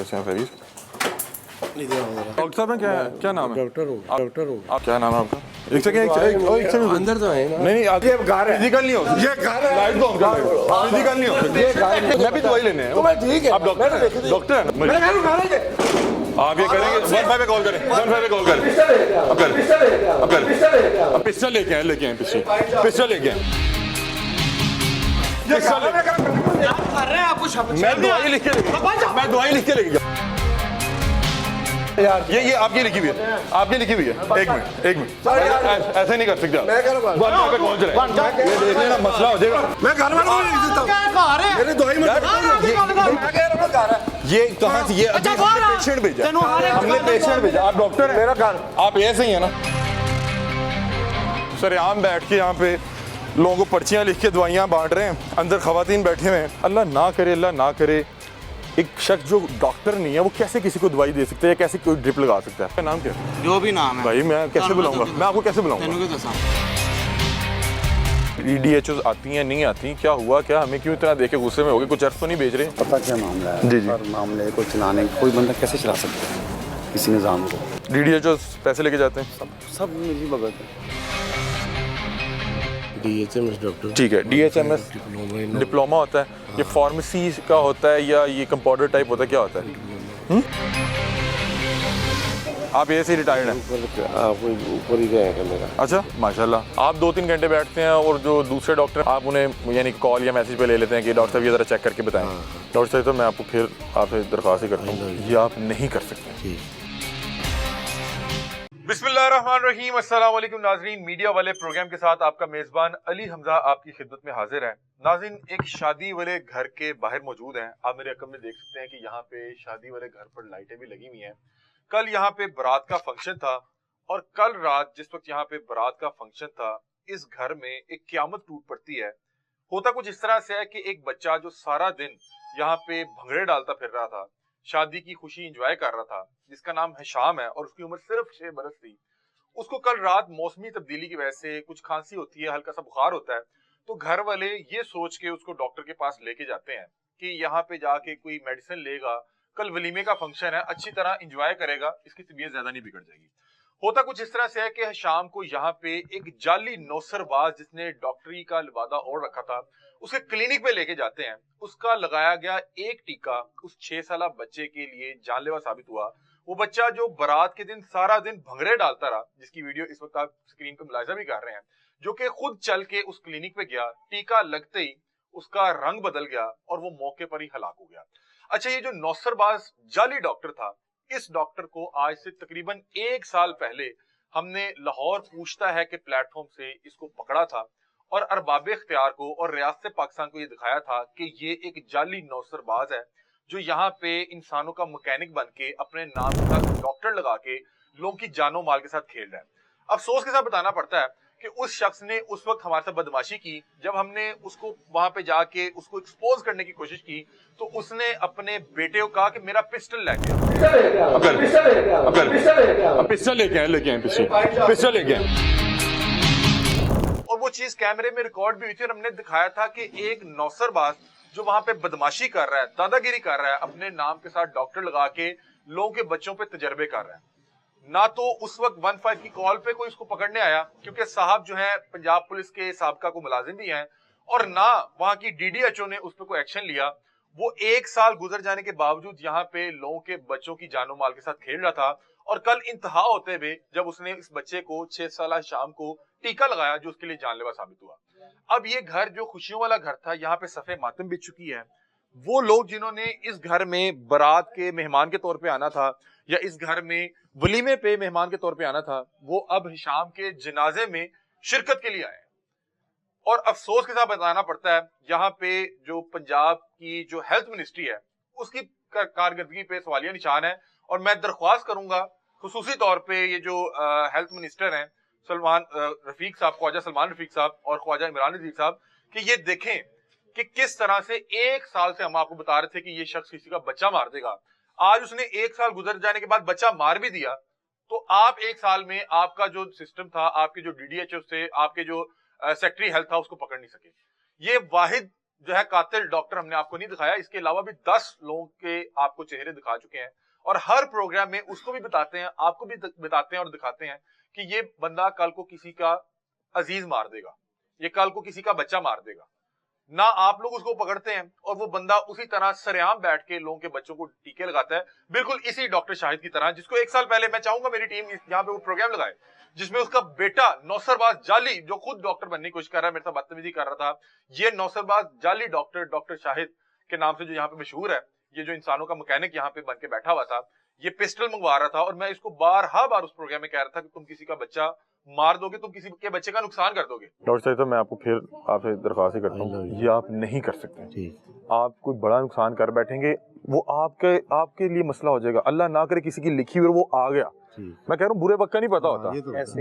कैसे हैं फरीद? डॉक्टर साहब हैं, क्या नाम है? डॉक्टर हो आप, क्या नाम है आपका? एक सेकंड अंदर तो है ना। नहीं ये घर है, फिजिकल नहीं हो, ये घर है, लाइट ऑन कर लो, फिजिकल नहीं हो, ये घर है, मैं भी दवाई लेने हैं। मैं ठीक है, आप डॉक्टर हैं? मैंने कहा घर है। आप ये करेंगे 15 पे कॉल करें, 15 पे कॉल करें, अब पिस्टल लेके आए, पिस्टल लेके आए, कर रहे हैं आपको शब्द मैं दवाई लिख के लेके गया यार। ये आपकी लिखी हुई है, आपकी लिखी हुई है। एक मिनट ऐसे नहीं कर सकते आप। मैं कर रहा हूं पे कौन चले, ये देख लेना मसला हो जाएगा। मैं घर वालों को नहीं देता हूं, मेरी दवाई में मैं कह रहा हूं घर है। ये कहाँ से, ये अभी पेशेंट भेजा, हमने पेशेंट भेजा। आप डॉक्टर हैं? मेरा घर आप ऐसे ही है ना सर, आम बैठ के यहाँ पे लोगों को पर्चियाँ लिख के दवाइयाँ बांट रहे हैं, अंदर खवातीन बैठे हुए हैं। अल्लाह ना करे एक शख्स जो डॉक्टर नहीं है वो कैसे किसी को दवाई दे सकता है या कैसे कोई ड्रिप लगा सकता है? आपका नाम क्या है? जो भी नाम है भाई मैं कैसे बुलाऊंगा, मैं आपको कैसे बुलाऊंगा? DHO आती हैं नहीं आती, क्या हुआ, क्या हमें क्यों इतना देखे गुस्से में हो गए? कुछ अर्थ तो नहीं बेच रहे? पता क्या मामला है? जी। और मामले को चलाने कोई बंदा कैसे चला सकता है किसी निज़ाम को? DHO पैसे लेके जाते हैं, सब मिली भगत है। DHMS डॉक्टर ठीक है, DHMS डिप्लोमा होता है, ये फार्मेसी का होता है या ये कंपाउंडर टाइप होता है, क्या होता है? आप ये से रिटायर्ड हैं? आप ऊपर ही रहेगा मेरा। अच्छा माशाल्लाह। आप 2-3 घंटे बैठते हैं और जो दूसरे डॉक्टर आप उन्हें यानी कॉल या मैसेज पे ले लेते हैं कि डॉक्टर साहब ये ज़रा चेक करके बताएं। डॉक्टर साहब तो मैं आपको फिर आपसे दरख्वास्त ही करता हूँ, ये आप नहीं कर सकते। बिस्मिल्लाहिर्रहमानिर्रहीम, अस्सलाम वालेकुम नाज़रीन। मीडिया वाले प्रोग्राम के साथ आपका मेज़बान अली हमजा आपकी खिदमत में हाजिर है। नाज़रीन, एक शादी वाले घर के बाहर मौजूद हैं। आप मेरे अकम में देख सकते हैं कि यहाँ पे शादी वाले घर पर लाइटें भी लगी हुई हैं। कल यहाँ पे बारात का फंक्शन था और कल रात जिस वक्त यहाँ पे बारात का फंक्शन था, इस घर में एक क़यामत टूट पड़ती है। होता कुछ इस तरह से है कि एक बच्चा जो सारा दिन यहाँ पे भंगड़े डालता फिर रहा था, शादी की खुशी एंजॉय कर रहा था, जिसका नाम हिशाम है और उसकी उम्र सिर्फ 6 बरस थी, उसको कल रात मौसमी तब्दीली की वजह से कुछ खांसी होती है, हल्का सा बुखार होता है। तो घर वाले ये सोच के उसको डॉक्टर के पास लेके जाते हैं कि यहाँ पे जाके कोई मेडिसिन लेगा, कल वलीमे का फंक्शन है, अच्छी तरह एंजॉय करेगा, इसकी तबीयत ज्यादा नहीं बिगड़ जाएगी। होता कुछ इस तरह से है कि शाम को यहाँ पे एक जाली नौसरबाज जिसने डॉक्टरी का लिबादा ओढ़ रखा था, उसे क्लिनिक पे लेके जाते हैं। उसका लगाया गया एक टीका उस 6 साल बच्चे के लिए जानलेवा साबित हुआ। वो बच्चा जो बारात के दिन सारा दिन भंगड़े डालता रहा, जिसकी वीडियो इस वक्त आप स्क्रीन पे मुलाहिजा भी कर रहे हैं, जो कि खुद चल के उस क्लिनिक पे गया, टीका लगते ही उसका रंग बदल गया और वो मौके पर ही हलाक हो गया। अच्छा, ये जो नौसरबाज जाली डॉक्टर था, इस डॉक्टर को आज से तकरीबन 1 साल पहले हमने लाहौर पूछता है कि प्लेटफॉर्म से इसको पकड़ा था और अरबाब इख्तियार को और रियासत पाकिस्तान को ये दिखाया था कि ये एक जाली नौसरबाज है जो यहाँ पे इंसानों का मैकेनिक बन के अपने नाम के साथ डॉक्टर लगा के लोगों की जानो माल के साथ खेल रहा है। अफसोस के साथ बताना पड़ता है कि उस शख्स ने उस वक्त हमारे साथ बदमाशी की। जब हमने उसको वहां पे जाके उसको एक्सपोज करने की कोशिश की तो उसने अपने बेटे को कहा कि मेरा पिस्टल लेके पिस्टल लेके आए और वो चीज कैमरे में रिकॉर्ड भी हुई थी और हमने दिखाया था कि एक नौसरबाज जो वहां पे बदमाशी कर रहा है, दादागिरी कर रहा है, अपने नाम के साथ डॉक्टर लगा के लोगों के बच्चों पे तजर्बे कर रहा है। ना तो उस वक्त 15 की कॉल पे कोई उसको पकड़ने आया क्योंकि साहब जो है पंजाब पुलिस के साबका को मुलाजिम भी हैं, और ना वहां की DDHO ने उस पर कोई एक्शन लिया। वो 1 साल गुजर जाने के बावजूद यहाँ पे लोगों के बच्चों की जानो माल के साथ खेल रहा था और कल इंतहा होते हुए जब उसने इस बच्चे को 6 साल शाम को टीका लगाया जो उसके लिए जानलेवा साबित हुआ। अब ये घर जो खुशियों वाला घर था, यहाँ पे सफे मातम बिछ चुकी है। वो लोग जिन्होंने इस घर में बारात के मेहमान के तौर पे आना था या इस घर में वलीमे पे मेहमान के तौर पे आना था, वो अब हिशाम के जनाजे में शिरकत के लिए आए। और अफसोस के साथ बताना पड़ता है यहाँ पे जो पंजाब की जो हेल्थ मिनिस्ट्री है उसकी कारकर्दगी पे सवालिया निशान है। और मैं दरख्वास्त करूंगा खुसूसी तौर पे ये जो हेल्थ मिनिस्टर हैं सलमान रफीक साहब, ख्वाजा सलमान रफीक साहब और ख्वाजा इमरान नज़ीर साहब, कि ये देखें कि किस तरह से 1 साल से हम आपको बता रहे थे कि ये शख्स किसी का बच्चा मार देगा। आज उसने 1 साल गुजर जाने के बाद बच्चा मार भी दिया। तो आप 1 साल में आपका जो सिस्टम था, आपके जो DDHO से आपके जो सेक्रेटरी हेल्थ था, उसको पकड़ नहीं सके। ये वाहिद जो है कातिल डॉक्टर हमने आपको नहीं दिखाया, इसके अलावा भी 10 लोगों के आपको चेहरे दिखा चुके हैं और हर प्रोग्राम में उसको भी बताते हैं, आपको भी बताते हैं और दिखाते हैं कि ये बंदा कल को किसी का अजीज मार देगा, ये कल को किसी का बच्चा मार देगा ना। आप लोग उसको पकड़ते हैं और वो बंदा उसी तरह सरेआम बैठ के लोगों के बच्चों को टीके लगाता है, बिल्कुल इसी डॉक्टर शाहिद की तरह, जिसको 1 साल पहले मैं चाहूंगा मेरी टीम यहाँ पे वो प्रोग्राम लगाए जिसमें उसका बेटा नौसरबाज जाली, जो खुद डॉक्टर बनने की कोशिश कर रहा है, मेरे साथ बदतमीजी कर रहा था, ये नौसरबाज जाली डॉक्टर शाहिद के नाम से जो यहाँ पे मशहूर है, ये जो इंसानों का मैकेनिक यहाँ पे बन के बैठा हुआ था, ये पिस्टल मंगवा रहा था और मैं इसको बार उस प्रोग्राम में कह रहा था कि तुम किसी का बच्चा मार दोगे, तुम किसी के बच्चे का नुकसान कर दोगे। डॉक्टर साहब तो मैं आपको फिर आपसे दरख्वास्त ही करता हूँ, ये आप नहीं कर सकते। आप कोई बड़ा नुकसान कर बैठेंगे, वो आपके लिए मसला हो जाएगा। अल्लाह ना करे किसी की लिखी हुई वो आ गया, मैं कह रहा हूँ बुरे वक्त का नहीं पता होता,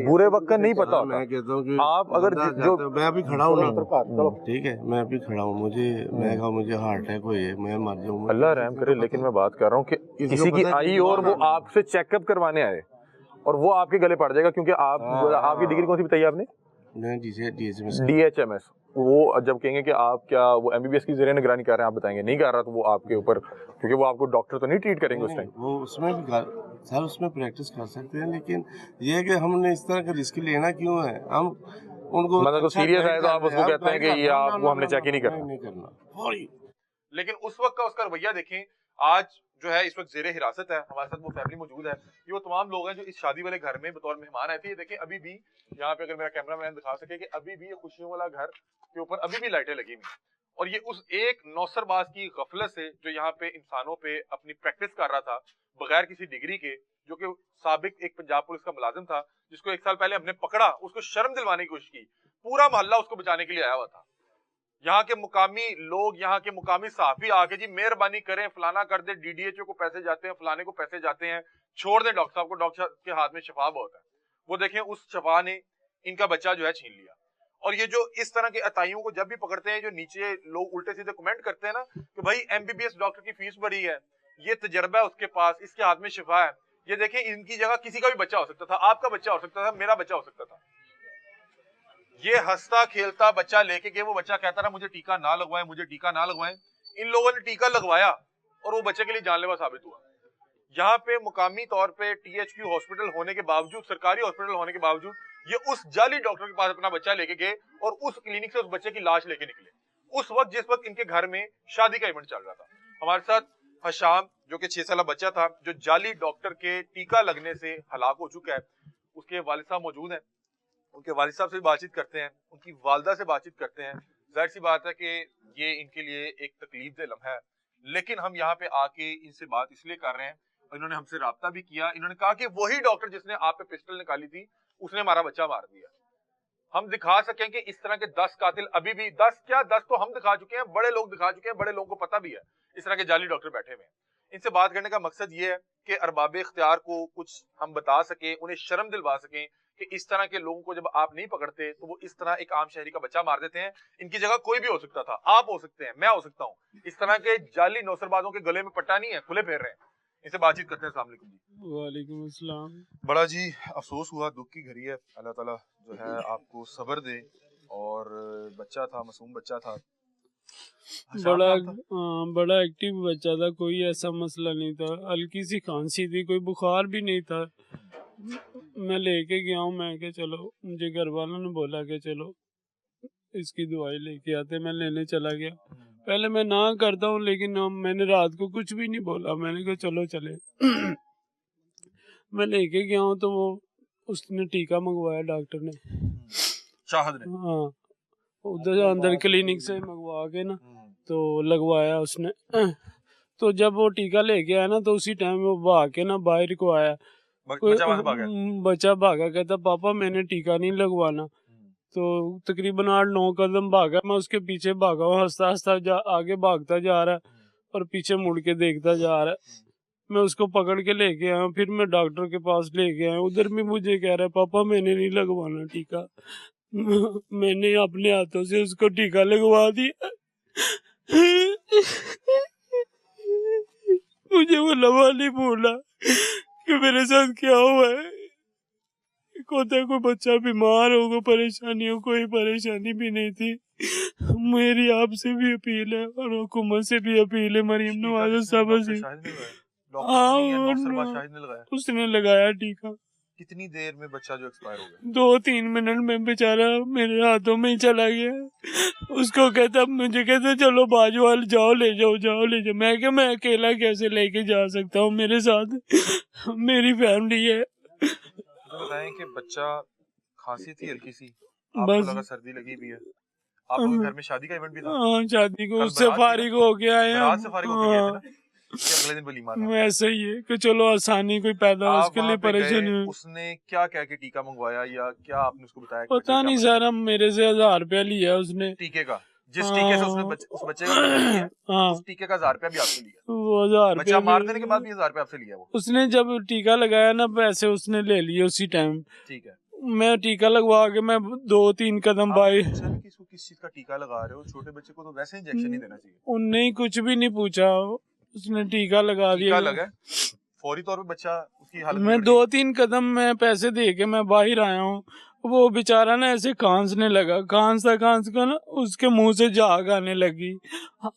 बुरे वक्त का नहीं पता होता। मैं कहता हूँ कि आप अगर जो मैं अभी खड़ा हूँ, ठीक है, मैं अभी खड़ा हूँ, मुझे हार्ट अटैक हुई है, मैं मर जाऊँ, अल्लाह रहम करे, लेकिन मैं बात कर रहा हूँ कि किसी की आई और वो आपसे चेकअप करवाने आए और वो आपके गले पड़ जाएगा, क्योंकि आपकी डिग्री कौन सी बताइए आपने? DHMS। वो जब कहेंगे कि आप क्या वो MBBS की ज़रिए निगरानी कर रहे हैं, आप बताएंगे नहीं कर रहा, तो वो आपके ऊपर, क्योंकि वो आपको डॉक्टर तो नहीं ट्रीट करेंगे उस टाइम। वो उसमें भी सर उसमें प्रैक्टिस कर सकते हैं, लेकिन ये है कि हमने इस तरह का रिस्क लेना क्यों है? हम उनको मतलब सीरियस है तो आप उसको कहते हैं कि ये आपको हमने चेक ही नहीं करना। लेकिन उस वक्त का उसका रवैया देखें। आज जो है इस वक्त जेरे हिरासत है, हमारे साथ वो फैमिली मौजूद है, ये वो तमाम लोग हैं जो इस शादी वाले घर में बतौर मेहमान आए थे। ये देखें अभी भी यहाँ पे, अगर मेरा कैमरा मैन दिखा सके, कि अभी भी ये खुशियों वाला घर के ऊपर अभी भी लाइटें लगी हुई, और ये उस एक नौसरबाज की गफलत से जो यहाँ पे इंसानों पे अपनी प्रैक्टिस कर रहा था बगैर किसी डिग्री के, जो कि साबिक एक पंजाब पुलिस का मुलाजिम था, जिसको 1 साल पहले हमने पकड़ा, उसको शर्म दिलवाने की कोशिश की, पूरा मोहल्ला उसको बचाने के लिए आया हुआ था। यहाँ के मुकामी लोग, यहाँ के मुकामी सहाफी आके जी मेहरबानी करें, फलाना कर दे, DDHO को पैसे जाते हैं, फलाने को पैसे जाते हैं, छोड़ दें डॉक्टर साहब को, डॉक्टर साहब के हाथ में शफा बहुत है। वो देखें उस शफा ने इनका बच्चा जो है छीन लिया। और ये जो इस तरह के अताइयों को जब भी पकड़ते हैं, जो नीचे लोग उल्टे सीधे कमेंट करते हैं ना कि भाई MBBS डॉक्टर की फीस बढ़ी है, ये तजर्बा है उसके पास, इसके हाथ में शिफा है, ये देखें इनकी जगह किसी का भी बच्चा हो सकता था, आपका बच्चा हो सकता था, मेरा बच्चा हो सकता था। ये हंसता खेलता बच्चा लेके गए, वो बच्चा कहता रहा मुझे टीका ना लगवाएं, मुझे टीका ना लगवाएं। इन लोगों ने टीका लगवाया और वो बच्चे के लिए जानलेवा साबित हुआ। यहाँ पे मुकामी तौर पे THQ हॉस्पिटल होने के बावजूद, सरकारी हॉस्पिटल होने के बावजूद, ये उस जाली डॉक्टर के पास अपना बच्चा लेके गए और उस क्लिनिक से उस बच्चे की लाश लेके निकले, उस वक्त जिस वक्त इनके घर में शादी का इवेंट चल रहा था। हमारे साथ हशाम, जो कि 6 साल बच्चा था, जो जाली डॉक्टर के टीका लगने से हलाक हो चुका है, उसके वालिद साहब मौजूद हैं। उनके वालिद साहब से बातचीत करते हैं, उनकी वालदा से बातचीत करते हैं। जाहिर सी बात है कि ये इनके लिए एक तकलीफ दे लम्हा है, लेकिन हम यहाँ पे आके इनसे बात इसलिए कर रहे हैं, इन्होंने हमसे राब्ता भी किया, इन्होंने कहा कि वही डॉक्टर जिसने आप पे पिस्टल निकाली थी, उसने हमारा बच्चा मार दिया। हम दिखा सकें कि इस तरह के 10 कातिल अभी भी, 10 क्या 10 तो हम दिखा चुके हैं, बड़े लोग दिखा चुके हैं, बड़े लोगों को पता भी है इस तरह के जाली डॉक्टर बैठे हुए हैं। इनसे बात करने का मकसद ये है कि अरबाब इख्तियार को कुछ हम बता सकें, उन्हें शर्म दिलवा सकें कि इस तरह के लोगों को जब आप नहीं पकड़ते तो वो इस तरह एक आम शहरी का बच्चा मार देते हैं। इनकी जगह कोई भी हो सकता था, आप हो सकते हैं, मैं हो सकता हूँ। इस तरह के जाली नौसरबाजों के गले में पट्टा नहीं है, खुले फेर रहे हैं। इनसे बातचीत करते हैं। अस्सलाम वालेकुम जी। वालेकुम अस्सलाम। बड़ा जी अफसोस हुआ, दुख की घड़ी है, अल्लाह ताला जो है आपको सब्र दे। और बच्चा था, मासूम बच्चा था, बड़ा एक्टिव बच्चा था, कोई ऐसा मसला नहीं था, हल्की सी खांसी थी, कोई बुखार भी नहीं था। मैं लेके गया हूँ, मैं के चलो, मुझे घर वालों ने बोला कि चलो इसकी दवाई लेके आते, मैं लेने चला गया। पहले मैं ना करता हूँ, लेकिन मैंने रात को कुछ भी नहीं बोला, मैंने कहा चलो चले। मैं लेके गया हूँ तो वो उसने टीका मंगवाया डॉक्टर ने, शाहद ने, हाँ उधर अंदर क्लिनिक से मंगवा के ना तो लगवाया उसने। तो जब वो टीका लेके आया ना तो उसी टाइम वो भाग के ना बाहर को आया, बच्चा भागा, कहता पापा मैंने टीका नहीं लगवाना। तो तकरीबन 8-9 कदम भागा, मैं उसके पीछे भागा हूँ, हंसता हंसता आगे भागता जा रहा है और पीछे मुड़ के देखता जा रहा है। मैं उसको पकड़ के लेके आया, फिर मैं डॉक्टर के पास लेके आया, उधर भी मुझे कह रहा है पापा मैंने नहीं लगवाना टीका। मैंने अपने हाथों से उसको टीका लगवा दिया। मुझे वो लम्हा नहीं भूला कि मेरे साथ क्या हुआ है। कोई बच्चा बीमार होगा, परेशानी हो, कोई परेशानी भी नहीं थी। मेरी आपसे भी अपील है और हुकूमत से भी अपील है, मरीम नवाज साहब से। उसने लगाया टीका। कितनी देर में बच्चा जो एक्सपायर हो गया? 2-3 मिनट में बेचारा मेरे हाथों में ही चला गया। उसको कहता, मुझे कहता चलो बाजू वाले जाओ ले जाओ। मैं क्या, मैं अकेला कैसे लेके जा सकता हूँ, मेरे साथ मेरी फैमिली है। तो बताएं कि बच्चा खांसी थी हल्की सी, आपको बस लगा सर्दी लगी भी है, आपके घर में शादी का इवेंट भी था? हाँ, शादी को कल उससे बारात थी फारिग हो गया है। बारात से फारिग होके गए थे ना, कि अगले दिन वलीमा था? वैसे ही है कि चलो आसानी कोई पैदा हो, आप उसके लिए वहाँ पे परेशानी गए, हुई। उसने क्या कह के टीका मंगवाया या क्या आपने उसको बताया कि पता बच्चे क्या नहीं बताया? सर, हम मेरे से 1000 रुपया लिया उसने टीके का, जिस टीके से उसने उस बच्चे का कत्ल किया, हाँ, उस टीके का 1000 रुपया भी आपसे लिया? वो 1000 बच्चा रुपया मार देने के बाद भी 1000 रुपया आपसे लिया वो? उसने जब टीका लगाया ना, पैसे उसने ले लिए उसी टाइम। ठीक है, मैं टीका लगवा के मैं 2-3 कदम आपने बाई। पूछा नहीं कि इसको किस चीज का टीका लगा रहे हो? छोटे बच्चे को तो वैसे इंजेक्शन नहीं देना चाहिए। उनने ही कुछ भी नहीं पूछा, उसने टीका लगा टीका दिया। लगा, फौरी तौर पे बच्चा उसकी हालत मैं बिगड़ गई। 2-3 कदम में पैसे दे के मैं बाहर आया हूँ, वो बेचारा ना ऐसे खांसने लगा, खांस का ना उसके मुंह से झाग आने लगी,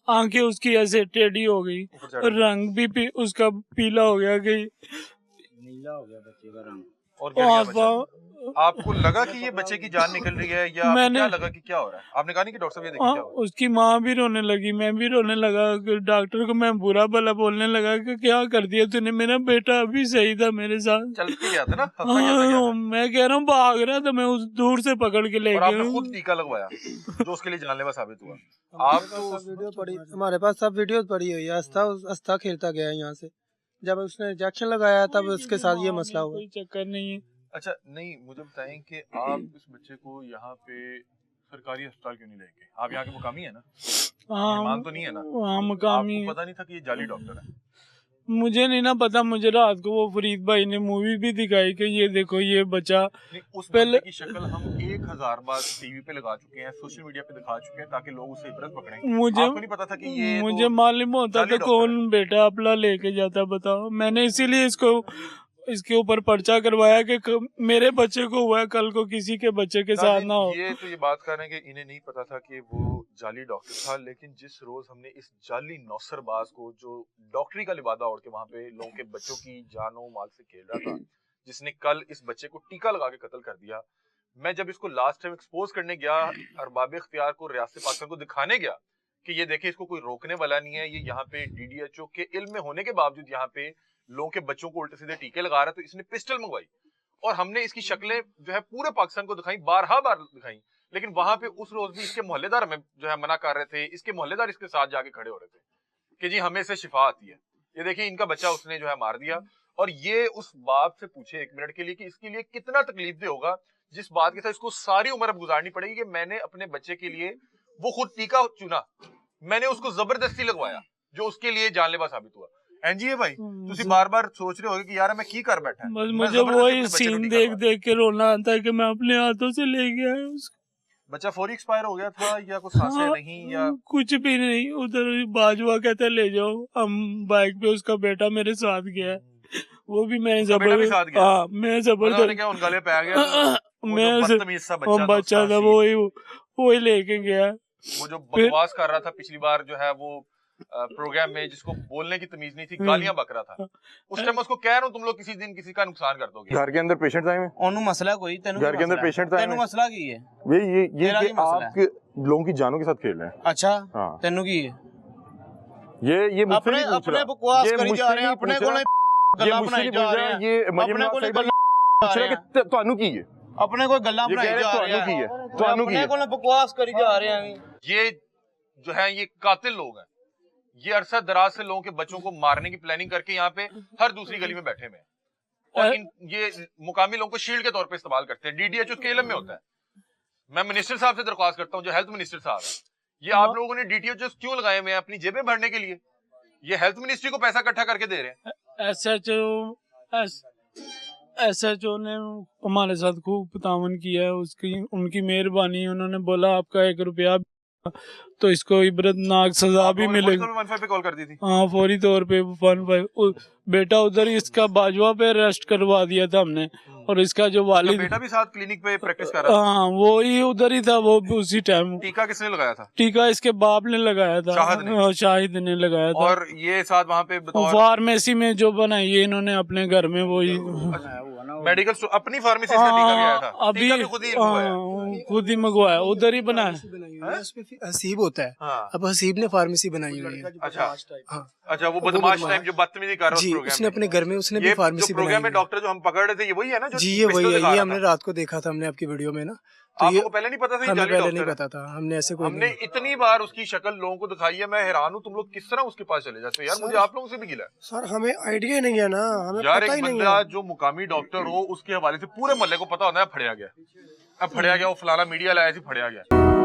आंखें उसकी ऐसे टेढ़ी हो गई, ऊपर चढ़ गई। रंग भी उसका पीला हो गया कि नीला हो गया बच्चे का रंग। और गिर गया बच्चा। आपको लगा कि ये बच्चे की जान निकल रही है या आपको क्या लगा कि क्या हो रहा है? आपने कहा नहीं कि डॉक्टर साहब ये देखिए क्या हो रहा है? उसकी माँ भी रोने लगी, मैं भी रोने लगा। डॉक्टर को मैं बुरा भला बोलने लगा कि क्या कर दिया तूने, मेरा बेटा अभी सही था मेरे साथ, चल के गया था ना, हंसता क्या था? मैं कह रहा हूँ भाग रहा था, मैं उस दूर से पकड़ के ले और आपने खुद गया। टीका लगवाया जो उसके लिए जानलेवा साबित हुआ। आप तो वीडियो पड़ी, हमारे पास सब वीडियो पड़ी हुई है। अस्ता खेलता गया यहाँ से, जब उसने इंजेक्शन लगाया तब उसके साथ ये मसला हुआ। कोई चक्कर नहीं है। अच्छा नहीं, मुझे बताएं कि आप इस बच्चे को यहाँ पे सरकारी अस्पताल क्यों नहीं लेके? आप यहाँ के मुकामी है ना? मेहमान तो नहीं है ना? हाँ, मुकामी। आपको पता नहीं था कि ये जाली डॉक्टर है? मुझे नहीं ना पता, मुझे रात को वो फरीद भाई ने मूवी भी दिखाई कि ये देखो ये बच्चा। नहीं, उस पहले बंदे की शक्ल हम 1000 बार टीवी पे लगा चुके हैं, सोशल मीडिया पे दिखा चुके हैं ताकि लोग उसे इबरत पकड़ें। मुझे आपको नहीं पता था कि ये मुझे तो मालूम होता जाली तो डॉक्टर कौन बेटा अपना लेके जाता, बताओ। मैंने इसीलिए इसके ऊपर पर्चा करवाया कि मेरे बच्चे को हुआ है, कल को किसी के बच्चे के साथ ना हो। ये तो ये बात कर रहे हैं कि इन्हें नहीं पता था कि वो जाली डॉक्टर था, लेकिन जिस रोज हमने इस जाली नौसरबाज को जो डॉक्टरी का लिबादा ओढ़ के वहां पे लोगों के बच्चों की जानो माल से खेल रहा था, जिसने कल इस बच्चे को टीका लगा के कत्ल कर दिया, मैं जब इसको लास्ट टाइम एक्सपोज करने गया, अरबाब इख्तियार को, रियासत पाकिस्तान को दिखाने गया कि ये देखे इसको कोई रोकने वाला नहीं है, ये यहाँ पे DDHO के इल्म में होने के बावजूद यहाँ पे लोगों के बच्चों को उल्टे सीधे टीके लगा रहा है, तो इसने पिस्टल मंगवाई और हमने इसकी शक्लें जो है पूरे पाकिस्तान को दिखाई, बार दिखाई, लेकिन वहां पे उस रोज भी इसके मोहल्लेदार हमें जो है मना कर रहे थे, इसके मोहल्लेदार इसके साथ जाके खड़े हो रहे थे कि जी हमें से शिफा आती है। ये देखिए इनका बच्चा उसने जो है मार दिया, और ये उस बाप से पूछे 1 मिनट के लिए कि इसके लिए कितना तकलीफदेह होगा, जिस बात के साथ इसको सारी उम्र अब गुजारनी पड़ेगी कि मैंने अपने बच्चे के लिए वो खुद टीका चुना, मैंने उसको जबरदस्ती लगवाया जो उसके लिए जानलेवा साबित हुआ। एनजीए भाई तुसी बार-बार सोच रहे होगे कि यार मैं की कर बैठा, बस मुझे वही सीन देख के रोना आता है कि मैं अपने हाथों से ले गया है उसको। बच्चा फौरी एक्सपायर हो गया था या कुछ सांसें हाँ, नहीं या कुछ भी नहीं। उधर बाजवा कहता ले जाओ, हम बाइक पे, उसका बेटा मेरे साथ गया है, वो भी मैं जबरदस्त, हाँ मैं जबरदस्त, क्या उन गले पे आ गया मैं बदतमीज सा बच्चा था, वही लेके गया। वो जो बकवास कर रहा था पिछली बार जो है वो प्रोग्राम में, जिसको बोलने की तमीज नहीं थी, गालियां बक रहा था, उस टाइम उसको कह रहा हूं तुम लोग किसी दिन किसी का नुकसान कर दोगे। घर के अंदर पेशेंट आए हैं, ओनू मसला कोई तेनू घर के अंदर पेशेंट आए तेनू हैं, मसला की है? ये तेरा कि की मसला है? आपके लोगों की जानों के साथ खेल रहे हैं। अच्छा हाँ, तेनू की है? ये मुझसे अपने नहीं पूछ अपने रहा, बकवास ये करी मुझसे जा रहे हैं, नहीं अपने पूछ को रहा, गल्ला ये मुझसे बनाई नहीं जा पूछ रहे रहा, हैं, ये मरियम अपने को नवाज गल्ला पूछ रहा कि ਤੁਹਾਨੂੰ ਕੀ ਹੈ, अपने को गल्ला ये बनाई कह रहे जा रहे ਤੁਹਾਨੂੰ ਕੀ हैं, ਹੈ, ਤੁਹਾਨੂੰ ਕੀ अपने है। को बकवास करी जा रहे हैं। ये जो है ये कातिल लोग हैं, ये अरसा दराज से लोगों के बच्चों को मारने की प्लानिंग करके यहाँ पे हर दूसरी गली में बैठे हुए हैं, और ये मुकामी लोगों को शील्ड के तौर पे इस्तेमाल करते हैं। DDHO के इल्म में होता है। मैं मिनिस्टर साहब से दरख्वास्त करता हूँ, जो हेल्थ मिनिस्टर साहब है, ये आप लोगों ने DDHO क्यों लगाए हुए हैं? अपनी जेबें भरने के लिए? ये हेल्थ मिनिस्ट्री को पैसा इकट्ठा करके दे रहे हैं। SHO ने हमारे साथ खूब तावन किया है, उनकी मेहरबानी। उन्होंने बोला आपका 1 रुपया तो इसको इबरतनाक सजा भी मिलेगी। 115 पे कॉल कर दी थी। हाँ, फौरी तौर पे 15 बेटा उधर ही इसका बाजवा पे अरेस्ट करवा दिया था हमने, और इसका जो वालिद बेटा भी साथ क्लिनिक पे प्रैक्टिस कर रहा था। हाँ वो ही उधर ही था, वो भी उसी टाइम। टीका किसने लगाया था? टीका इसके बाप ने लगाया था, शाहिद ने? हाँ, शाहिद ने लगाया था। और ये साथ वहाँ पे फार्मेसी में जो बनाई है इन्होंने अपने घर में, वो ही मेडिकल अपनी फार्मेसी से टीका गया था। अभी टीका भी खुद ही मंगवाया। खुद ही मंगवाया, उधर ही बनाया। उसमें हसीब होता है। हाँ। अब हसीब ने फार्मेसी बनाई हुई है। अच्छा हाँ। अच्छा, वो बदमाश टाइप जो बदतमीजी कर रहा जी, है उसने अपने घर में उसने भी फार्मेसी बनाई प्रोग्राम में है। डॉक्टर जो हम पकड़ रहे थे ये वही है ना? जो जी ये वही है, दिखा ये रहा हमने था। रात को देखा था हमने आपकी वीडियो में ना, तो ये आपको पहले नहीं पता था ये हमें जाली पहले डॉक्टर नहीं है? पता था, हमने ऐसे कोई हमने इतनी बार उसकी शक्ल लोगों को दिखाई है, मैं हैरान हूँ तुम लोग किस तरह उसके पास चले जाते हो यार। मुझे आप लोगों से भी गिला है सर, हमें आइडिया नहीं है ना, हमें यार। पता एक ही नहीं बंदा है। जो मुकामी डॉक्टर हो उसके हवाले से पूरे मोहल्ले को पता होता है फड़िया गया, अब फड़िया गया, वो फलाना मीडिया लाया ऐसे फड़िया गया।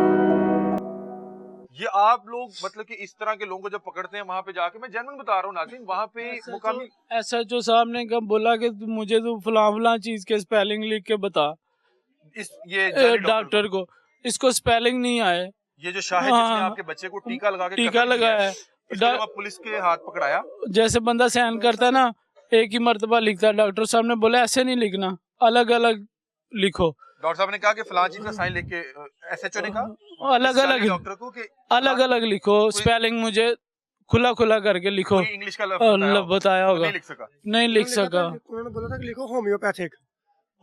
ये आप लोग मतलब कि इस तरह के लोगों को जब पकड़ते हैं वहां पे जाके, मैं जेन्युइन बता रहा हूँ नाज़रीन, वहां पे मुकामी SHO साहब ने कब बोला कि मुझे तो फलां चीज के स्पेलिंग लिख के बता ये जाली डॉक्टर को, इसको स्पेलिंग नहीं आए। ये जो शाहिद जिसने आपके बच्चे को टीका लगा के टीका कत्ल किया लगाया है, है, इसके जब आप पुलिस के हाथ पकड़ाया, जैसे बंदा सहन करता है ना, एक ही मर्तबा लिखता है। डॉक्टर साहब ने बोला ऐसे नहीं लिखना, अलग अलग लिखो। डॉक्टर साहब ने कहा कि फलां चीज का साइन लिख के, SHO ने कहा अलग अलग डॉक्टर को कि अलग अलग लिखो, स्पेलिंग मुझे खुला खुला करके लिखो। कोई इंग्लिश का लफ्ज बताया होगा, नहीं लिख सका। नहीं लिख सका। उन्होंने बोला था कि लिखो होम्योपैथिक,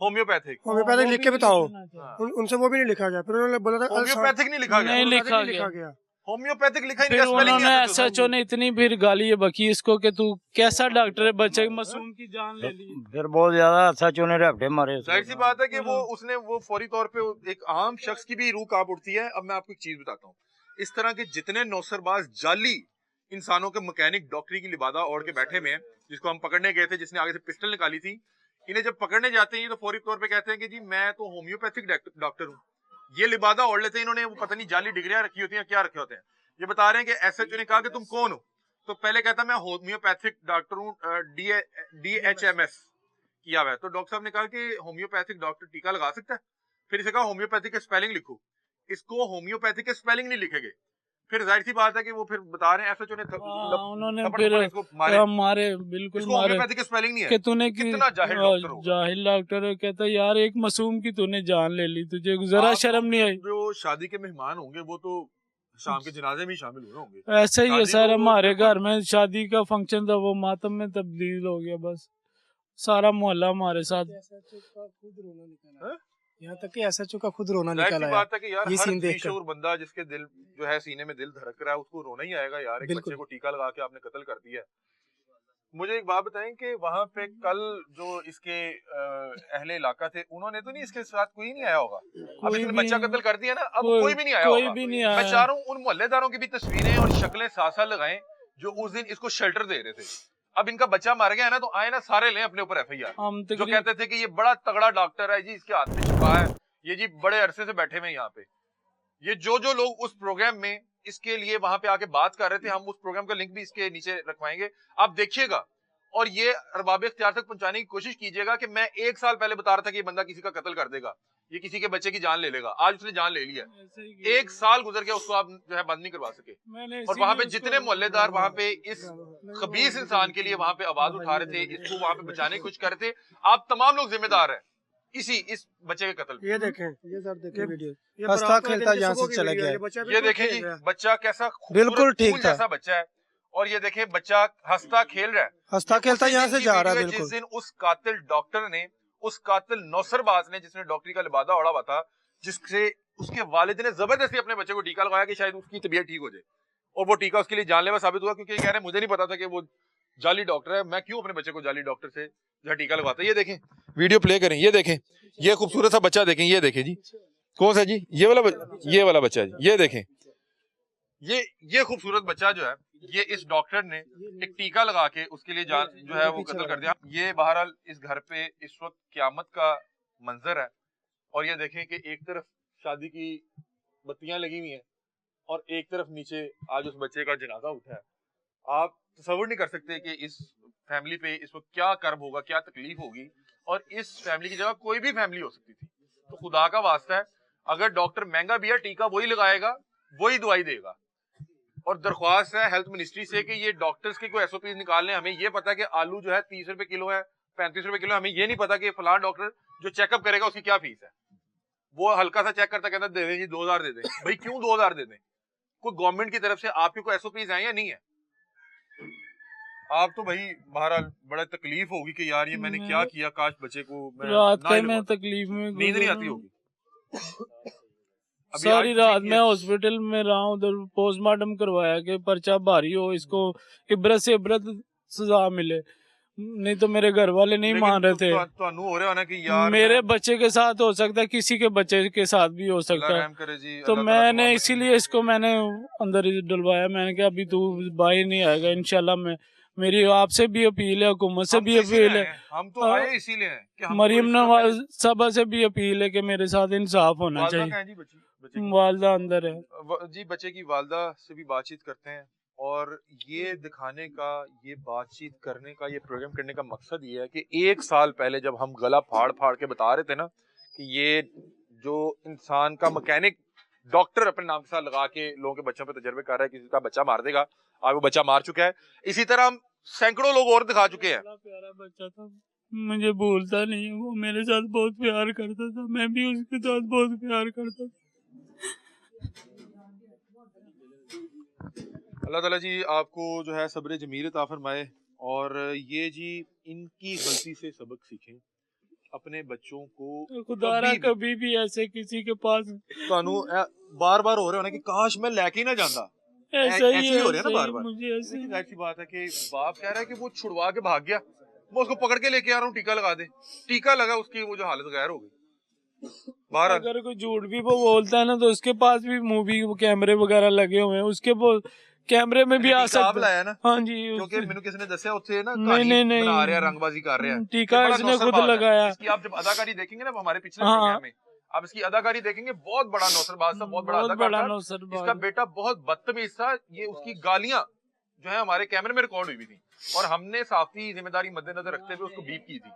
होम्योपैथिक होम्योपैथिक लिख के बताओ। उनसे वो भी नहीं लिखा गया, फिर उन्होंने बोला था होम्योपैथिक नहीं लिखा गया, नहीं लिखा गया। होम्योपैथिक लिखा ही फिर नहीं, स्पेलिंग उन्होंने नहीं आता। SHO ने इतनी फिर गाली बकी इसको कि तू कैसा डॉक्टर है, बच्चे मासूम की जान ले ली। फिर बहुत ज्यादा SHO ने रफ्टे मारे। जाहिर सी बात है कि वो उसने वो फौरी तौर पे एक आम शख्स की भी रूह कांप उठती है। अब मैं आपको एक चीज बताता हूँ, इस तरह के जितने नौसरबाज जाली इंसानों के मैकेनिक डॉक्टरी की लिबादा ओढ़ के बैठे हुए हैं, जिसको हम पकड़ने गए थे, जिसने आगे से पिस्टल निकाली थी, इन्हें जब पकड़ने जाते हैं तो फौरी तौर पे कहते हैं कि जी मैं तो होम्योपैथिक डॉक्टर हूँ। ये लिबादा ओढ़ लेते हैं इन्होंने, वो पता नहीं जाली डिग्रियां रखी होती हैं, क्या रखे होते हैं। ये बता रहे हैं कि SHO ने कहा कि तुम कौन हो, तो पहले कहता मैं होम्योपैथिक डॉक्टर हूँ, DHMS किया हुआ है। तो डॉक्टर साहब ने कहा कि होम्योपैथिक डॉक्टर टीका लगा सकता है? फिर इसे कहा होम्योपैथिक के स्पेलिंग लिखो, इसको होम्योपैथिक के स्पेलिंग नहीं लिखेंगे। फिर जाहिर सी बात है कि वो फिर बता रहे हैं SHO ने उन्होंने थप्पड़ फिर इसको मारे, मारे, बिल्कुल इसको मारे होम्योपैथिक के स्पेलिंग नहीं है। कि तूने कितना जाहिल डॉक्टर हो। जाहिल डॉक्टर है। कहता यार एक मासूम की तूने जान ले ली, तुझे जरा शर्म नहीं आई। जो शादी के मेहमान होंगे वो तो शाम के जनाजे में ही शामिल हुए होंगे। ऐसा ही है शादी सर, तो हमारे घर में शादी का फंक्शन था, वो मातम में तब्दील हो गया, बस सारा मोहल्ला हमारे साथ। यहाँ तक कि SHO का खुद रोना जाहिर निकल सी आया। बात है कि यार ये हर सीन देखकर बेशऊर बंदा जिसके दिल जो है सीने में दिल धड़क रहा है उसको रोना ही आएगा यार। एक बिल्कुल। बच्चे को टीका लगा के आपने कत्ल कर दिया। मुझे एक बात बताएं कि वहां पे कल जो इसके अहले इलाका थे उन्होंने तो नहीं, इसके साथ कोई नहीं आया होगा? अब इसने बच्चा कत्ल कर दिया ना, अब कोई भी नहीं आया कोई होगा। भी नहीं मैं आया। चाह रहा हूँ उन मोहल्लेदारों की भी तस्वीरें और शक्लें साथ साथ लगाएं जो उस दिन इसको शेल्टर दे रहे थे। अब इनका बच्चा मर गया है ना, तो आए ना सारे लें अपने ऊपर FIR। हम जो कहते थे कि ये बड़ा तगड़ा डॉक्टर है जी, इसके हाथ में छिपा है, ये जी बड़े अरसे से बैठे हुए यहाँ पे। ये जो लोग उस प्रोग्राम में इसके लिए वहां पे आके बात कर रहे थे, हम उस प्रोग्राम का लिंक भी इसके नीचे रखवाएंगे, आप देखिएगा। और ये अरबाब इख्तियार तक पहुंचाने की कोशिश कीजिएगा कि मैं 1 साल पहले बता रहा था कि ये बंदा किसी का कत्ल कर देगा, ये किसी के बच्चे की जान ले लेगा, आज उसने जान ले लिया। 1 साल गुजर गया, उसको आप जो है बंद नहीं करवा सके। और वहां पे जितने मोहल्लेदार वहां पे इस खबीस इंसान के लिए वहां पे आवाज उठा रहे थे, इसको वहां पे बचाने की कोशिश कर रहे थे, आप तमाम लोग जिम्मेदार हैं इस बच्चे के कत्ल। ये देखें, ये सर देखें वीडियो, हंसता खेलता यहाँ से चला गया। ये देखें जी, बच्चा कैसा बिल्कुल ठीक था, जैसा बच्चा है। और ये देखें बच्चा हंसता खेल रहा है, हंसता खेलता यहाँ से जा रहा है। जिस बिल्कुल दिन उस कातिल डॉक्टर ने, उस कातिल नौसरबाज ने जिसने डॉक्टरी का लिबादा ओढ़ा हुआ था, जिससे उसके वालिद ने जबरदस्ती अपने बच्चे को टीका लगाया कि शायद उसकी तबीयत ठीक हो जाए, और वो टीका उसके लिए जानलेवा साबित हुआ, क्योंकि कह रहे मुझे नहीं पता था कि वो जाली डॉक्टर है, मैं क्यों अपने बच्चे को जाली डॉक्टर से जो टीका लगवाता है। ये देखें, वीडियो प्ले करें, ये देखें, ये खूबसूरत सा बच्चा देखें, ये देखें जी, कौन सा जी, ये वाला बच्चा जी, ये देखें, ये खूबसूरत बच्चा जो है, ये इस डॉक्टर ने एक टीका लगा के उसके लिए जान जो है वो कत्ल कर दिया। ये बहरहाल इस घर पे इस वक्त क़यामत का मंजर है। और ये देखें कि एक तरफ शादी की बत्तियां लगी हुई हैं और एक तरफ नीचे आज उस बच्चे का जनाजा उठा है। आप तसव्वुर नहीं कर सकते कि इस फैमिली पे इस वक्त क्या कर्ब होगा, क्या तकलीफ होगी। और इस फैमिली की जगह कोई भी फैमिली हो सकती थी। तो खुदा का वास्ता है, अगर डॉक्टर महंगा भी है टीका वही लगाएगा वही दवाई देगा। और दरख्वास्त है हेल्थ मिनिस्ट्री से कि ये डॉक्टर्स के कोई एसओपी निकाल लें। हमें ये पता है कि आलू जो है 30 रुपए किलो है, 35 रुपए किलो, हमें ये नहीं पता कि फलां डॉक्टर जो चेकअप करेगा उसकी क्या फीस है। वो हल्का सा चेक करता कहता दे दें जी 2000 दे दें। भाई क्यों 2000 दे दें? कोई गवर्नमेंट की तरफ से आपके कोई एसओपीज हैं या नहीं है? आप तो भाई बहरहाल बड़ा तकलीफ होगी कि यार ये मैंने क्या किया, काश बच्चे को रात का मैं तकलीफ में नींद नहीं आती होगी। सारी रात मैं हॉस्पिटल में रहा हूँ, उधर पोस्टमार्टम करवाया कि पर्चा भारी हो, इसको इबरत से इबरत सजा मिले, नहीं तो मेरे घर वाले नहीं मान रहे थे। तो हो रहा है कि यार मेरे बच्चे के साथ हो सकता है, किसी के बच्चे के साथ भी हो सकता है। तो मैंने इसीलिए इसको मैंने अंदर ही डलवाया। मैंने कहा अभी तू बाहर नहीं आएगा इंशाल्लाह। मेरी आपसे भी अपील है, हुकूमत से भी अपील है, हम तो आए इसीलिए हैं कि मरियम नवाज साहबा से भी अपील है कि मेरे साथ इंसाफ होना चाहिए। वालदा अंदर है जी, बच्चे की वालदा से भी बातचीत करते हैं। और ये दिखाने का, ये बातचीत करने का, ये प्रोग्राम करने का मकसद ये है कि 1 साल पहले जब हम गला फाड़ फाड़ के बता रहे थे ना कि ये जो इंसान का मैकेनिक डॉक्टर अपने नाम के साथ लगा के लोगों के बच्चों पे तजर्बे कर रहा है, किसी का बच्चा मार देगा, आज वो बच्चा मार चुका है। इसी तरह हम सैकड़ों लोग और दिखा चुके हैं। प्यारा बच्चा था, मुझे भूलता नहीं है, वो मेरे साथ बहुत प्यार करता था, मैं भी उसके साथ बहुत प्यार करता था। अल्लाह ताला जी आपको जो है सब्र जमील अता फरमाए। और ये जी इनकी गलती से सबक सीखें, अपने बच्चों को खुदारा कभी भी ऐसे किसी के पास बार बार हो रहा है ना कि काश मैं लेके ना जाता। ऐसा ही हो रहा है ना बार बार। मुझे ऐसे जाहिर सी बात है कि बाप कह रहा है कि वो छुड़वा के भाग गया, मैं उसको पकड़ के लेके आ रहा हूँ, टीका लगा दे। टीका लगा, उसकी वो जो हालत गैर हो गई। बाहर अगर कोई झूठ भी वो बोलता है ना तो उसके पास भी मूवी कैमरे वगैरह लगे हुए हैं, उसके वो कैमरे में भी आ सकता है ना। हाँ जी, क्योंकि मैंने किसी ने दस्या उत्थे ना नहीं बना रहे हैं, रंगबाजी कर रहे हैं। टीका इसने खुद लगाया। इसकी आप जब अदाकारी देखेंगे ना हमारे पिछले प्रोग्राम में, आप इसकी अदाकारी देखेंगे, बहुत बड़ा नौसरबाज था, बहुत बड़ा अदाकार था। इसका बेटा बहुत बदतमीज था। ये उसकी गालियां जो है हमारे कैमरे में रिकॉर्ड हुई थी और हमने साफी जिम्मेदारी मद्देनजर रखते हुए उसको बीप की थी।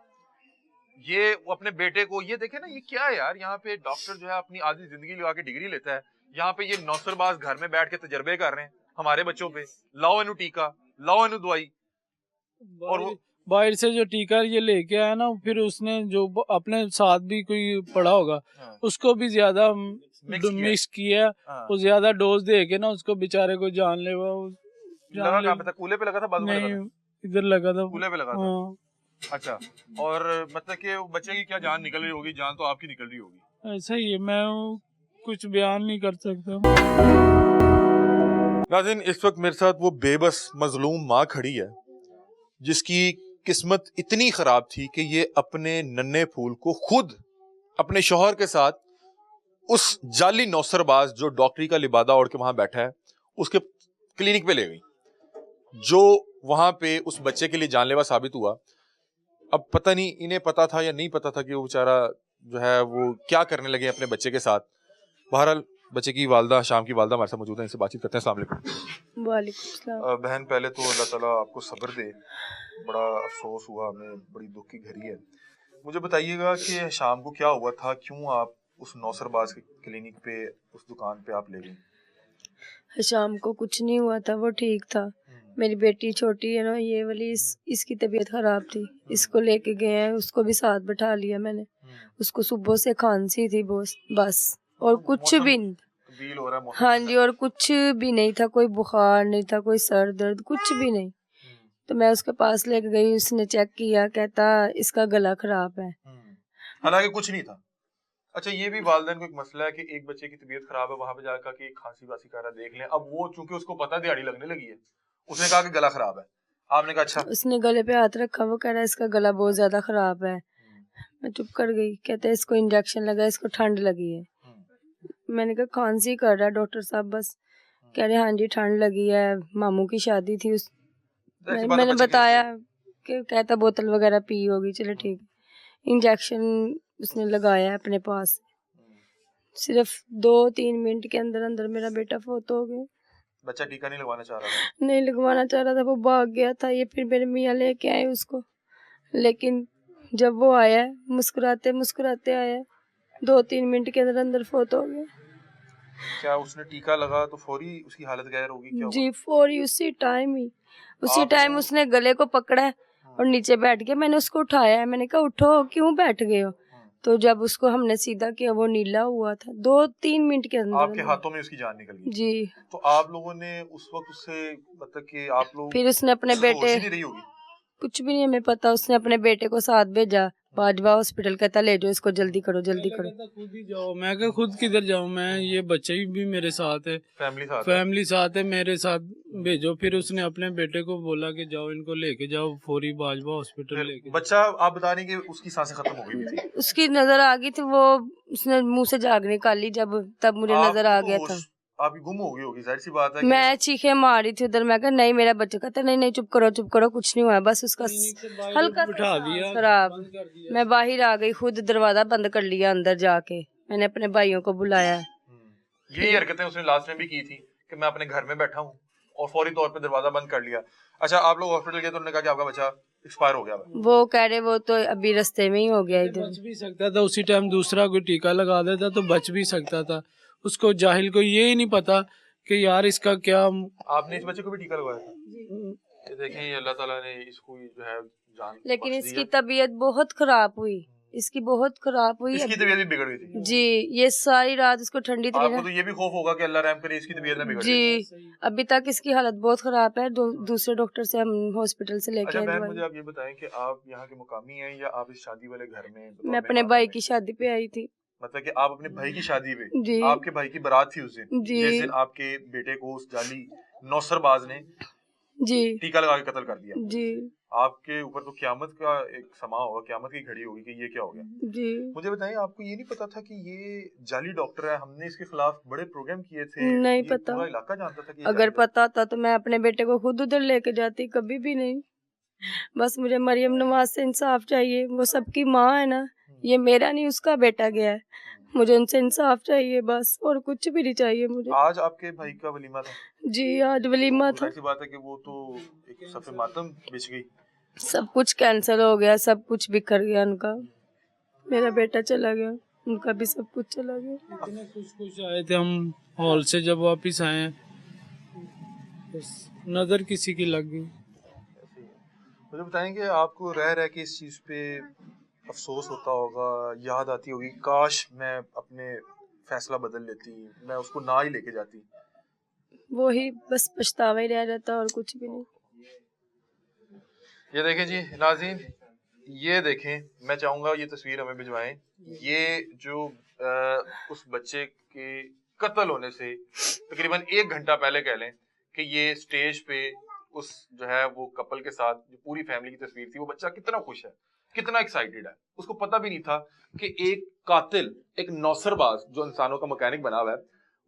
ये वो अपने बेटे को, ये देखे ना, ये क्या है यार, यहाँ पे डॉक्टर जो है अपनी आधी जिंदगी लगा के डिग्री लेता है, यहाँ पे ये नौसरबाज घर में बैठ के तजर्बे कर रहे हैं हमारे बच्चों पे। लाओ इनू टीका, लाओ इनू दवाई। और वो बाहर से जो टीका ये लेके आया ना, फिर उसने जो अपने साथ भी कोई पड़ा होगा, उसको भी ज्यादा मिक्स किया, वो ज्यादा डोज दे के ना उसको बेचारे को जानलेवा कूले पे लगा था, बाजू में लगा था? इधर लगा था, कूले पे लगा था। अच्छा, और मतलब कि बच्चे की क्या जान निकल रही होगी? जान तो आपकी निकल रही होगी। ऐसा ही है, मैं कुछ बयान नहीं कर सकता। नाज़रीन, इस वक्त मेरे साथ वो बेबस मजलूम माँ खड़ी है जिसकी किस्मत इतनी खराब थी कि ये अपने नन्हे फूल को खुद अपने शौहर के साथ उस जाली नौसरबाज जो डॉक्टरी का लिबादा ओढ़ के वहां बैठा है उसके क्लिनिक पे ले गई, जो वहां पे उस बच्चे के लिए जानलेवा साबित हुआ। अब पता नहीं इन्हें पता था या नहीं पता था कि वो बेचारा जो है वो क्या करने लगे अपने बच्चे के साथ। बहरहाल बच्चे की वालदा, शाम की वालदा हमारे साथ मौजूद है, इनसे बातचीत करते हैं। अस्सलाम वालेकुम। वालेकुम सलाम। बहन, पहले तो अल्लाह ताला आपको सब्र दे, बड़ा अफसोस हुआ हमें, बड़ी दुख की घड़ी है। मुझे बताइएगा कि शाम को क्या हुआ था, क्यों आप उस नौसरबाज के क्लिनिक पे, उस दुकान पे आप ले गई? शाम को कुछ नहीं हुआ था, वो ठीक था। मेरी बेटी छोटी है ना, ये वाली, इसकी तबीयत खराब थी, इसको लेके गए हैं, उसको भी साथ बैठा लिया मैंने। उसको सुबह से खांसी थी बस, और कुछ भी नहीं। हाँ जी, और कुछ भी नहीं था, कोई बुखार नहीं था, कोई सर दर्द, कुछ भी नहीं। तो मैं उसके पास लेके गई, उसने चेक किया, कहता इसका गला खराब है। हालांकि कुछ नहीं था। अच्छा, ये भी वालिदैन को एक मसला है कि एक बच्चे की तबीयत खराब है, वहां पे जाकर कि खांसी वासी कर रहा है, देख लें। अब वो चूंकि उसको पता दिहाड़ी लगने लगी है, उसने कहा कि गला खराब है। आपने कहा अच्छा। उसने गले पे हाथ रखा, वो कह रहा है इसका गला बहुत ज्यादा खराब है। मैं चुप कर गई। कहते हैं इसको इंजेक्शन लगा, इसको ठंड लगी है। मैंने कहा खांसी कर रहा है डॉक्टर साहब बस। कह रहे हाँ जी ठंड लगी है, मामू की शादी थी उस मैंने बताया कि कहता बोतल वगैरह पी होगी, चलो ठीक है। इंजेक्शन उसने लगाया है अपने पास, सिर्फ 2-3 मिनट के अंदर अंदर मेरा बेटा फोत हो गया। बच्चा टीका नहीं लगवाना चाह रहा था? नहीं लगवाना चाह रहा था, वो भाग गया था। ये फिर मेरे मियाँ लेके आए उसको, लेकिन जब वो आया मुस्कुराते मुस्कुराते आया, 2-3 मिनट के अंदर अंदर फोत हो गया। क्या उसने टीका लगा तो फौरी उसकी हालत गैर होगी? क्या जी फौरी उसी टाइम ही, उसी टाइम उसने गले को पकड़ा है और नीचे बैठ गया। मैंने उसको उठाया है, मैंने कहा उठो, क्यों बैठ गए हो? तो जब उसको हमने सीधा किया वो नीला हुआ था। 2-3 मिनट के अंदर आपके हाथों में उसकी जान निकल गई? जी। तो आप लोगों ने उस वक्त उससे मतलब कि आप लोग फिर उसने अपने उसको होश बेटे, ही नहीं रही होगी? कुछ भी नहीं हमें पता, उसने अपने बेटे को साथ भेजा बाजवा हॉस्पिटल, कहता ले जाओ इसको, जल्दी करो जल्दी करो। खुद ही जाओ, मैं कहा खुद किधर जाऊँ मैं, ये बच्चे भी मेरे साथ है, फैमिली साथ है, मेरे साथ भेजो। फिर उसने अपने बेटे को बोला कि जाओ इनको लेके जाओ फौरी बाजवा हॉस्पिटल लेके। बच्चा आप बता रही कि उसकी सांसें खत्म हो गई थी? उसकी नजर आ गई थी, वो उसने मुंह से झाग निकाली जब, तब मुझे नजर आ गया था। आपकी गुम हो गई होगी, जाहिर सी बात है। मैं चीखे मारी थी उधर, मैं कहा नहीं मेरा बच्चा, कहता नहीं नहीं चुप करो कुछ नहीं हुआ, बस उसका हल्का बिठा दिया खराब। मैं बाहर आ गई, खुद दरवाजा बंद कर लिया अंदर जाके, मैंने अपने भाइयों को बुलाया। यही हरकतें उसने लास्ट में भी की थी कि मैं अपने घर में बैठा हूँ और फौरी तौर पे दरवाजा बंद कर लिया। अच्छा, आप लोग हॉस्पिटल गए तो उन्होंने कहा कि आपका बच्चा एक्सपायर हो गया? वो कह रहे वो तो अभी रास्ते में ही हो गया इधर। बच भी सकता था उसी टाइम, दूसरा कोई टीका लगा देता तो बच भी सकता था। उसको जाहिल को ये ही नहीं पता कि यार इसका क्या। आपने इस बच्चे को भी टीका लगवाया था? ये देखें, ये अल्लाह ताला ने इसको जो है जान, लेकिन इसकी तबीयत बहुत खराब हुई, इसकी बहुत खराब हुई। इसकी तबीयत भी बिगड़ गई थी? जी, ये सारी रात इसको ठंडी थी। आपको तो ये भी खौफ होगा कि अल्लाह रहम करे इसकी तबीयत ना बिगड़ जाए। जी, अभी तक इसकी हालत बहुत खराब है। दूसरे डॉक्टर से हम हॉस्पिटल से लेके आए। बहन, मुझे आप ये बताएं कि आप यहाँ के मुकामी हैं या आप इस शादी वाले घर में? मैं अपने भाई की शादी पे आई थी। मतलब कि आप अपने भाई की शादी पे? जी। आपके भाई की बारात थी उस दिन? जी। जिस दिन आपके बेटे को उस जाली नौसरबाज ने जी टीका लगा के कत्ल कर दिया। जी। आपके ऊपर तो क़यामत का एक समा होगा, क़यामत की घड़ी होगी कि ये क्या हो गया। जी। मुझे बताइए, आपको ये नहीं पता था कि ये जाली डॉक्टर है? हमने इसके खिलाफ बड़े प्रोग्राम किए थे। नहीं ये पता। पूरा इलाका जानता था कि अगर पता होता तो मैं अपने बेटे को खुद उधर लेके जाती, कभी भी नहीं। बस मुझे मरियम नवाज से इंसाफ चाहिए, वो सबकी माँ है ना, ये मेरा नहीं उसका बेटा गया है, मुझे उनसे इंसाफ चाहिए बस, और कुछ भी नहीं चाहिए मुझे। आज आपके भाई का वलीमा था? जी, आज वलीमा था। ऐसी बात है कि वो तो एक सफ़े मातम बिछ गई। सब कुछ कैंसिल हो गया, सब कुछ बिखर गया उनका। मेरा बेटा चला गया, उनका भी सब कुछ चला गया। इतने खुश आए थे हम हॉल से, जब वापस आए बस नजर किसी की लग गई। मुझे बताएंगे, आपको रह रह के इस चीज़ पे अफसोस होता होगा, याद आती होगी काश मैं अपने फैसला बदल लेती, मैं उसको ना ही लेके जाती? वही बस पछतावा ही रह जाता और कुछ भी नहीं। ये देखें जी नाज़रीन, ये देखें, मैं चाहूँगा ये तस्वीर हमें भिजवाएं। ये जो उस बच्चे के कत्ल होने से तकरीबन 1 घंटा पहले कह लें कि ये स्टेज पे उस जो है वो कपल के साथ जो पूरी फैमिली की तस्वीर थी, वो बच्चा कितना खुश है, कितना एक्साइटेड है। उसको पता भी नहीं था कि एक कातिल, एक नौसरबाज जो इंसानों का मैकेनिक बना हुआ है,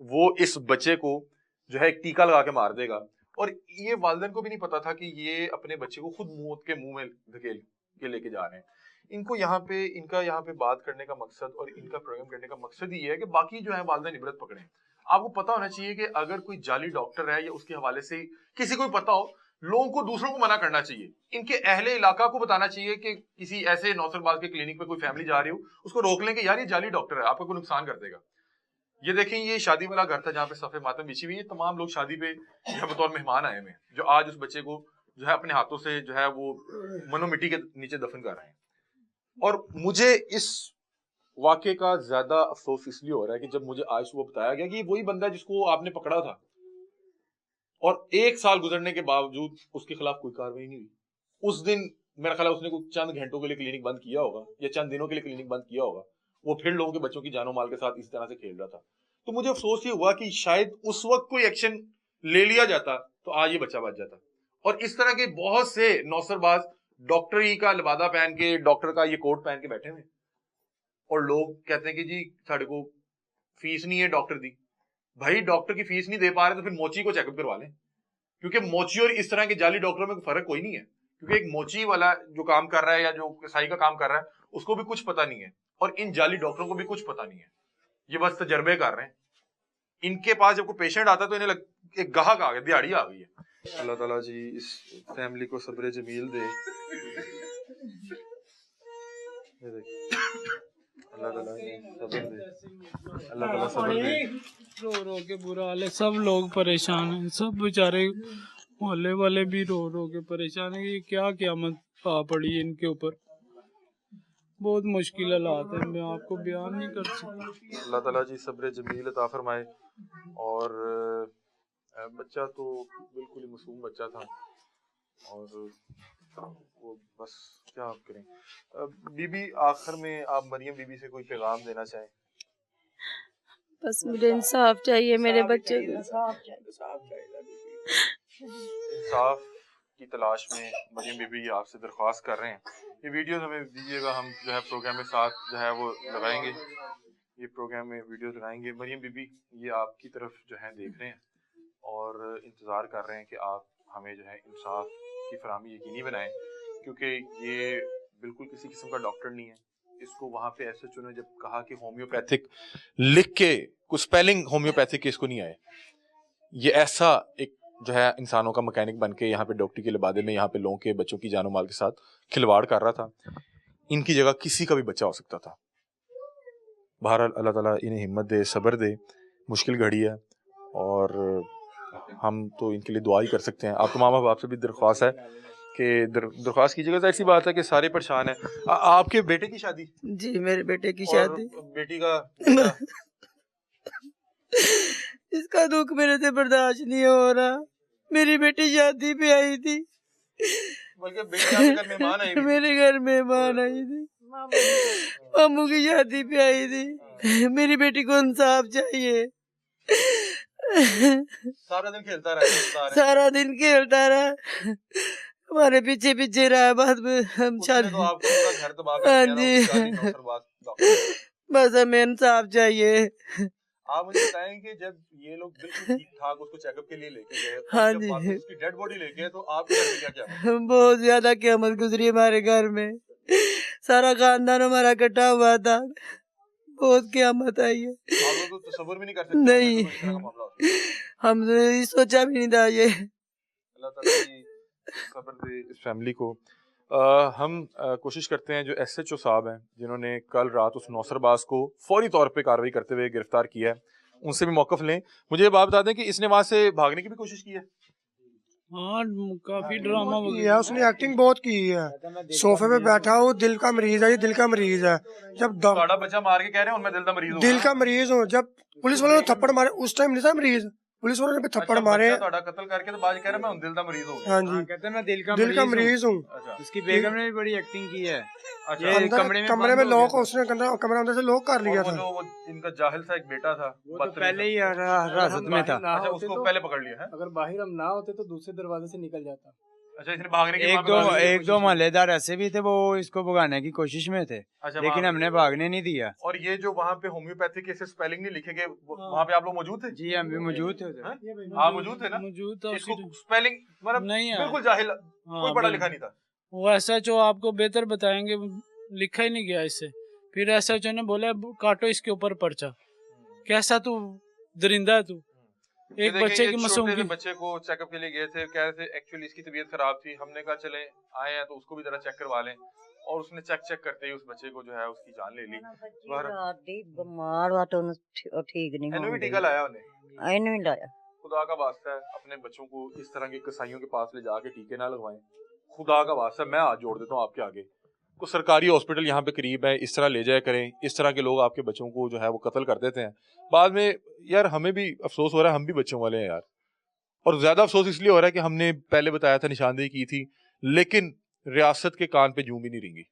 वो इस बच्चे को जो है एक टीका लगा के मार देगा। और ये वालिदैन को भी नहीं पता था कि ये अपने बच्चे को खुद मौत के मुंह में धकेल के लेके जा रहे हैं। इनका यहाँ पे बात करने का मकसद और इनका प्रोग्राम करने का मकसद ही है कि बाकी जो है वालिदैन इबरत पकड़ें। आपको पता होना चाहिए कि अगर कोई जाली डॉक्टर है या उसके हवाले से किसी को पता हो, लोगों को दूसरों को मना करना चाहिए। इनके अहले इलाका को बताना चाहिए कि किसी ऐसे नौसरबाज के क्लिनिक पे कोई फैमिली जा रही हो, उसको रोक लें कि यार ये जाली डॉक्टर है, आपको कोई नुकसान कर देगा। ये देखें, ये शादी वाला घर था जहाँ पे सफ़े मातम बिछी हुई है। तमाम लोग शादी पे बतौर मेहमान आए हुए हैं, जो आज उस बच्चे को जो है अपने हाथों से जो है वो मनो मिट्टी के नीचे दफन कर रहे हैं। और मुझे इस वाक़े का ज्यादा अफसोस इसलिए हो रहा है कि जब मुझे आज सुबह बताया गया कि वही बंदा जिसको आपने पकड़ा था, और 1 साल गुजरने के बावजूद उसके खिलाफ कोई कार्रवाई नहीं हुई। उस दिन मेरा ख्याल है उसने कुछ चंद घंटों के लिए क्लिनिक बंद किया होगा या चंद दिनों के लिए क्लिनिक बंद किया होगा। वो फिर लोगों के बच्चों की जानो माल के साथ इस तरह से खेल रहा था। तो मुझे अफसोस ये हुआ कि शायद उस वक्त कोई एक्शन ले लिया जाता तो आज ये बच्चा बच जाता। और इस तरह के बहुत से नौसरबाज डॉक्टरी का लिबादा पहन के, डॉक्टर का ये कोट पहन के बैठे हुए, और लोग कहते हैं कि जी साढ़े को फीस नहीं है डॉक्टर दी। भाई डॉक्टर की फीस नहीं दे पा रहे तो फिर मोची को चेकअप करवा लें, क्योंकि मोची और इस तरह के जाली डॉक्टरों में फर्क कोई नहीं है। क्योंकि एक मोची वाला जो काम कर रहा है या जो कसाई का काम कर रहा है उसको भी कुछ पता नहीं है, और इन जाली डॉक्टरों को भी कुछ पता नहीं है। ये बस तजर्बे कर रहे हैं। इनके पास जब कोई पेशेंट आता है तो इन्हें एक गाहक आ गया, दिहाड़ी आ गई है। अल्लाह ताला जी इस फैमिली को सब्र जमील दे। अल्लाह ताला सब्र दे, अल्लाह ताला सब्र दे। रो रो के बुरा हाल है, सब लोग परेशान हैं, सब बेचारे मोहल्ले वाले भी रो रो के परेशान है। ये क्या क़यामत आ पड़ी है इनके ऊपर, बहुत मुश्किल हालात है, मैं आपको बयान नहीं कर सकता। अल्लाह ताला जी सब्र जमील अता फरमाए। और बच्चा तो बिल्कुल ही मासूम बच्चा था, और वो बस क्या आप करें। बीबी आखिर में आप मरियम बीबी से कोई पैगाम देना चाहें? बस मुझे इंसाफ चाहिए मेरे बच्चे को। इंसाफ की तलाश में मरियम बीबी आपसे दरख्वास्त कर रहे हैं, ये वीडियोस हमें दीजिएगा, हम जो है प्रोग्राम में साथ जो है वो लगाएंगे, ये प्रोग्राम में वीडियोस लगाएंगे। मरियम बीबी ये आपकी तरफ जो है देख रहे हैं और इंतज़ार कर रहे हैं कि आप हमें जो है इंसाफ की फराहमी यकीनी बनाएं, क्योंकि ये बिल्कुल किसी किस्म का डॉक्टर नहीं है। इसको वहाँ पे SHO ने जब कहा कि होम्योपैथिक लिख के, कुछ स्पेलिंग होम्योपैथिक के इसको नहीं आए, ये ऐसा एक जो है इंसानों का मैकेनिक बन के यहाँ पे डॉक्टरी के लिबादे में यहाँ पे लोगों के बच्चों की जानो माल के साथ खिलवाड़ कर रहा था। इनकी जगह किसी का भी बच्चा हो सकता था। बहरहाल अल्लाह ताला इन्हें हिम्मत दे, सब्र दे, मुश्किल घड़ी है और हम तो इनके लिए दुआ ही कर सकते हैं। आपको माँ बाप से भी दरख्वास्त है कि दरख्वास्त कीजिएगा। तो ऐसी बात है कि सारे परेशान हैं। आपके बेटे की शादी? जी मेरे बेटे की शादी। बेटी का इसका दुख मेरे से बर्दाश्त नहीं हो रहा। मेरी बेटी शादी पे आई थी, बल्कि बेटी आपके घर मेहमान आई थी। मेरे घर मेहमान आई थी, मामू की शादी पे आई थी। मेरी बेटी को इंसाफ चाहिए। सारा दिन खेलता रहा, सारा दिन खेलता रहा, हमारे पीछे पीछे रहा। बाद में हम शादी, तो आपको पूरा घर तबाह कर हाँ दिया जी, बस हमें इंसाफ चाहिए। आप मुझे बताएं कि जब ये लोग बिल्कुल ठीक ठाक उसको चेकअप के लिए लेके गए, हाँ जब जी, वापस उसकी डेड बॉडी लेके गए, तो आपके घर में क्या क्या? बहुत ज्यादा क़यामत गुजरी हमारे घर में। सारा खानदान हमारा इकट्ठा हुआ था, बहुत क़यामत आई है। आप लोग तो तसव्वुर भी नहीं कर सकते नहीं, इस तरह का मामला हो सकता है। हमने सोचा भी नहीं था ये। अल्लाह ताला की सब्र दे इस फैमिली को। हम कोशिश करते हैं जो SHO साहब हैं जिन्होंने कल रात उस नौसरबाज को फौरी तौर पे कार्रवाई करते हुए गिरफ्तार किया है, उनसे भी मौक़िफ़ लें। मुझे ये बात बता दें कि इसने वहाँ से भागने की भी कोशिश की है। हाँ, काफी ड्रामा है, उसने एक्टिंग बहुत की है। सोफे पे बैठा हो, दिल का मरीज है, ये दिल का मरीज है। जब बड़ा बच्चा मार के कह रहे हैं मैं दिल का मरीज हूं। दिल का मरीज हूँ। जब पुलिस वालों ने थप्पड़ मारे उस टाइम नहीं था मरीज, पुलिस वालों ने थप्पड़ मारे। कत्ल करके तो बाद कह रहे मैं दिल का मरीज हूँ। हाँ जी, कहते हैं मैं दिल का मरीज हूँ। उसकी बेगम ने भी बड़ी एक्टिंग की है। कमरे में लॉक, उसने कमरा अंदर से लॉक कर लिया था। वो इनका जाहिल सा एक बेटा था, वो तो पहले ही हिरासत में था। अच्छा, उसको पहले पकड़ लिया है। अगर बाहर हम ना होते तो दूसरे दरवाजे से निकल जाता। अच्छा, इसने भागने की एक दो महल्लेदार ऐसे भी थे, वो इसको भगाने की कोशिश में थे। अच्छा, लेकिन हमने भागने नहीं दिया। और ये जो वहाँ पे होम्योपैथिक के स्पेलिंग नहीं लिखे गए, वहाँ पे आप लोग मौजूद थे? जी हम भी मौजूद थे। हाँ मौजूद थे ना? मौजूद था। स्पेलिंग मतलब नहीं है, बिल्कुल जाहिल, कोई पढ़ा लिखा नहीं था। वो SHO आपको बेहतर बताएंगे, लिखा ही नहीं गया इससे। फिर SHO ने बोला काटो इसके ऊपर पर्चा। कैसा तू दरिंदा है तू। एक बच्चे की मासूम की बच्चे को चेकअप के लिए गए थे, कह रहे थे एक्चुअली इसकी तबीयत खराब थी। हमने कहा चले आए हैं तो उसको भी जरा चेक करवा लें, और उसने चेक करते ही उस बच्चे को जो है उसकी जान ले ली। बीमार हुआ तो ठीक नहीं भी टीका लाया उन्हें? नहीं लाया। खुदा का वास्ता है अपने बच्चों को इस तरह के कसाईयों के पास ले जाके टीके ना लगवाएं। खुदा का वास्ता मैं हाथ जोड़ देता हूँ आपके आगे। तो सरकारी हॉस्पिटल यहाँ पे करीब है, इस तरह ले जाया करें। इस तरह के लोग आपके बच्चों को जो है वो कत्ल कर देते हैं। बाद में यार हमें भी अफसोस हो रहा है, हम भी बच्चों वाले हैं यार। और ज्यादा अफसोस इसलिए हो रहा है कि हमने पहले बताया था, निशानदेही की थी, लेकिन रियासत के कान पे जूं भी नहीं रेंगी।